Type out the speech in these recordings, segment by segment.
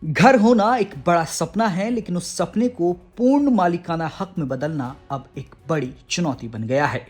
घर होना एक बड़ा सपना है, लेकिन उस सपने को पूर्ण मालिकाना हक में बदलना अब एक बड़ी चुनौती बन गया है।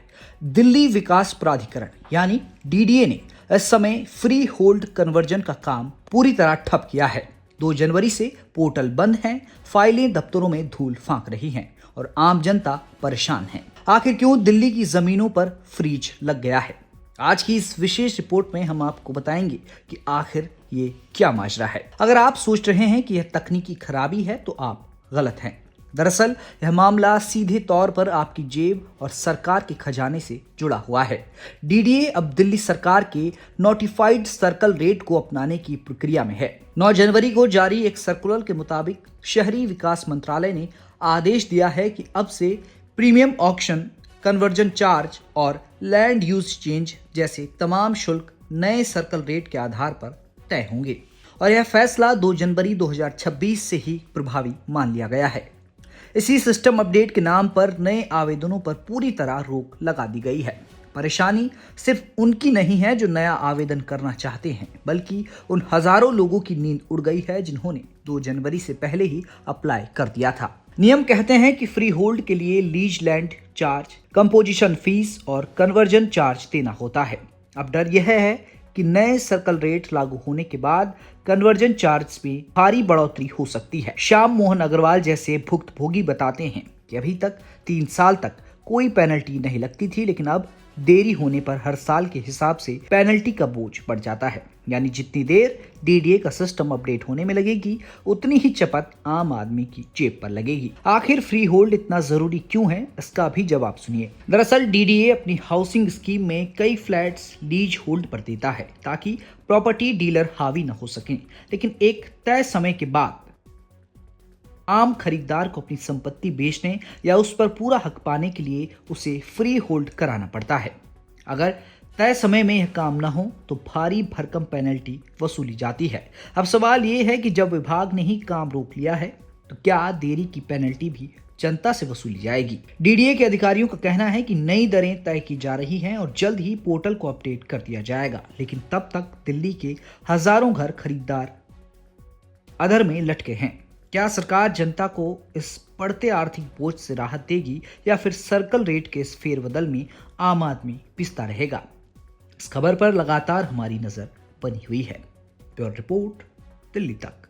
दिल्ली विकास प्राधिकरण यानी डीडीए ने इस समय फ्री होल्ड कन्वर्जन का काम पूरी तरह ठप किया है। 2 जनवरी से पोर्टल बंद हैं, फाइलें दफ्तरों में धूल फांक रही हैं और आम जनता परेशान है। आखिर क्यों दिल्ली की जमीनों पर फ्रीज लग गया है? आज की इस विशेष रिपोर्ट में हम आपको बताएंगे कि आखिर ये क्या माजरा है। अगर आप सोच रहे हैं कि यह तकनीकी खराबी है तो आप गलत हैं। दरअसल यह मामला सीधे तौर पर आपकी जेब और सरकार के खजाने से जुड़ा हुआ है। डीडीए अब दिल्ली सरकार के नोटिफाइड सर्कल रेट को अपनाने की प्रक्रिया में है। 9 जनवरी को जारी एक सर्कुलर के मुताबिक शहरी विकास मंत्रालय ने आदेश दिया है कि अब से प्रीमियम ऑक्शन, कन्वर्जन चार्ज और लैंड यूज चेंज जैसे तमाम शुल्क नए सर्कल रेट के आधार पर तय होंगे और यह फैसला 2 जनवरी 2026 से ही प्रभावी मान लिया गया है। इसी सिस्टम अपडेट के नाम पर नए आवेदनों पर पूरी तरह रोक लगा दी गई है। परेशानी सिर्फ उनकी नहीं है जो नया आवेदन करना चाहते हैं, बल्कि उन हजारों लोगों की नींद उड़ गई है जिन्होंने 2 जनवरी से पहले ही अप्लाई कर दिया था। नियम कहते हैं कि फ्री होल्ड के लिए lease land charge, composition fees और कन्वर्जन चार्ज देना होता है। अब डर यह है कि नए सर्कल रेट लागू होने के बाद कन्वर्जन चार्ज में भारी बढ़ोतरी हो सकती है। श्याम मोहन अग्रवाल जैसे भुक्तभोगी बताते हैं कि अभी तक 3 साल तक कोई पेनल्टी नहीं लगती थी, लेकिन अब देरी होने पर हर साल के हिसाब से पेनल्टी का बोझ बढ़ जाता है। यानी जितनी देर डीडीए का सिस्टम अपडेट होने में लगेगी, उतनी ही चपत आम आदमी की जेब पर लगेगी। आखिर फ्री होल्ड इतना जरूरी क्यों है, इसका भी जवाब सुनिए। दरअसल डीडीए अपनी हाउसिंग स्कीम में कई फ्लैट्स लीज होल्ड पर देता है ताकि प्रॉपर्टी डीलर हावी न हो सकें, लेकिन एक तय समय के बाद आम खरीदार को अपनी संपत्ति बेचने या उस पर पूरा हक पाने के लिए उसे फ्री होल्ड कराना पड़ता है। अगर तय समय में यह काम न हो तो भारी भरकम पेनल्टी वसूली जाती है। अब सवाल ये है कि जब विभाग ने ही काम रोक लिया है तो क्या देरी की पेनल्टी भी जनता से वसूली जाएगी? डीडीए के अधिकारियों का कहना है कि नई दरें तय की जा रही हैं और जल्द ही पोर्टल को अपडेट कर दिया जाएगा, लेकिन तब तक दिल्ली के हजारों घर खरीदार अधर में लटके हैं। क्या सरकार जनता को इस बढ़ते आर्थिक बोझ से राहत देगी या फिर सर्कल रेट के इस फेरबदल में आम आदमी पिसता रहेगा? इस खबर पर लगातार हमारी नजर बनी हुई है। ब्यूरो रिपोर्ट, दिल्ली तक।